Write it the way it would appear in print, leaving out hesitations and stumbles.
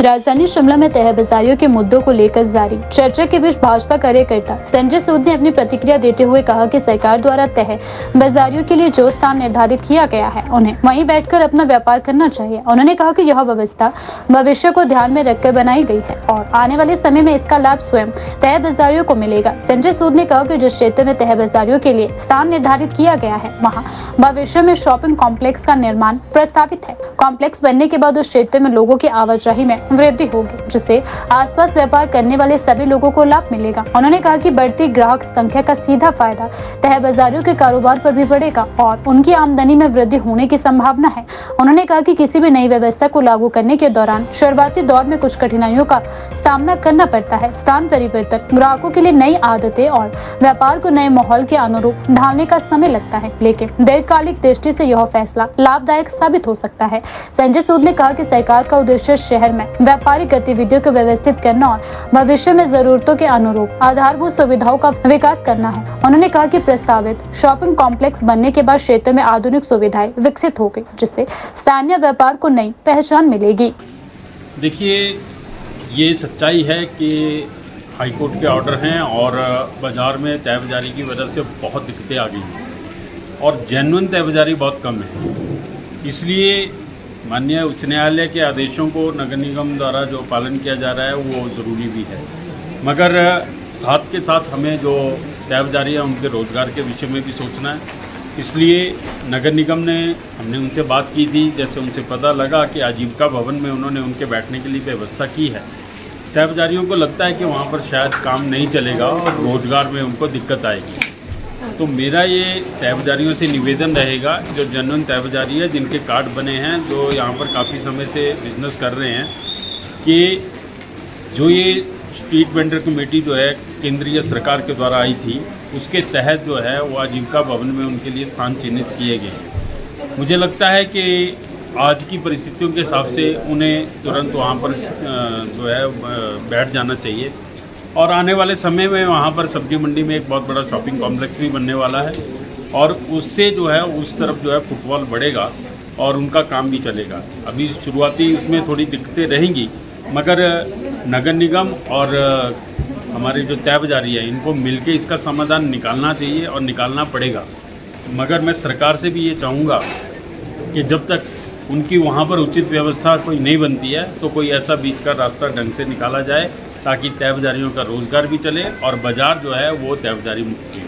राजधानी शिमला में तह बाजारियों के मुद्दों को लेकर जारी चर्चा के बीच भाजपा कार्यकर्ता संजय सूद ने अपनी प्रतिक्रिया देते हुए कहा कि सरकार द्वारा तह बाजारियों के लिए जो स्थान निर्धारित किया गया है उन्हें वहीं बैठकर अपना व्यापार करना चाहिए। उन्होंने कहा कि यह व्यवस्था भविष्य को ध्यान में रखकर बनाई गई है और आने वाले समय में इसका लाभ स्वयं तह बाजारियों को मिलेगा। संजय सूद ने कहा कि जिस क्षेत्र में तह बाजारियों के लिए स्थान निर्धारित किया गया है वहाँ भविष्य में शॉपिंग कॉम्प्लेक्स का निर्माण प्रस्तावित है। कॉम्प्लेक्स बनने के बाद उस क्षेत्र में लोगों की आवाजाही में वृद्धि होगी, जिससे आसपास व्यापार करने वाले सभी लोगों को लाभ मिलेगा। उन्होंने कहा कि बढ़ती ग्राहक संख्या का सीधा फायदा तह बाजारियों के कारोबार पर भी पड़ेगा और उनकी आमदनी में वृद्धि होने की संभावना है। उन्होंने कहा कि किसी भी नई व्यवस्था को लागू करने के दौरान शुरुआती दौर में कुछ कठिनाइयों का सामना करना पड़ता है। स्थान परिवर्तन, ग्राहकों के लिए नई आदतें और व्यापार को नए माहौल के अनुरूप ढालने का समय लगता है, लेकिन दीर्घकालिक दृष्टि से यह फैसला लाभदायक साबित हो सकता है। संजय सूद ने कहा कि सरकार का उद्देश्य शहर में व्यापारिक गतिविधियों को व्यवस्थित करना और भविष्य में जरूरतों के अनुरूप आधारभूत सुविधाओं का विकास करना है। उन्होंने कहा कि प्रस्तावित शॉपिंग कॉम्प्लेक्स बनने के बाद क्षेत्र में आधुनिक सुविधाएं विकसित होगी, जिससे स्थानीय व्यापार को नई पहचान मिलेगी। देखिए, ये सच्चाई है कि हाईकोर्ट के ऑर्डर हैं और बाज़ार में तय बाजारी की वजह से बहुत दिक्कतें आ गई हैं और जेन्युइन तय बाजारी बहुत कम है। इसलिए माननीय उच्च न्यायालय के आदेशों को नगर निगम द्वारा जो पालन किया जा रहा है वो ज़रूरी भी है, मगर साथ के साथ हमें जो तय बाजारी है उनके रोज़गार के विषय में भी सोचना है। इसलिए नगर निगम ने हमने उनसे बात की थी, जैसे उनसे पता लगा कि आजीविका भवन में उन्होंने उनके बैठने के लिए व्यवस्था की है। तय बाजारियों को लगता है कि वहाँ पर शायद काम नहीं चलेगा और रोज़गार में उनको दिक्कत आएगी। तो मेरा ये तय बाजारियों से निवेदन रहेगा, जो जेन्युइन तय बाजारी है, जिनके कार्ड बने हैं, जो यहाँ पर काफ़ी समय से बिजनेस कर रहे हैं, कि जो ये स्ट्रीट वेंडर कमेटी जो है केंद्रीय सरकार के द्वारा आई थी, उसके तहत जो है वो आजीविका भवन में उनके लिए स्थान चिन्हित किए गए। मुझे लगता है कि आज की परिस्थितियों के हिसाब से उन्हें तुरंत वहाँ पर जो है बैठ जाना चाहिए और आने वाले समय में वहाँ पर सब्जी मंडी में एक बहुत बड़ा शॉपिंग कॉम्प्लेक्स भी बनने वाला है और उससे जो है उस तरफ जो है फुटफॉल बढ़ेगा और उनका काम भी चलेगा। अभी शुरुआती उसमें थोड़ी दिक्कतें रहेंगी, मगर नगर निगम और हमारे जो तय बाजारी है इनको मिलके इसका समाधान निकालना चाहिए और निकालना पड़ेगा। मगर मैं सरकार से भी ये चाहूँगा कि जब तक उनकी वहाँ पर उचित व्यवस्था कोई नहीं बनती है तो कोई ऐसा बीच का रास्ता ढंग से निकाला जाए ताकि तय बाजारियों का रोज़गार भी चले और बाज़ार जो है वो तय बाजारी मुक्त हो।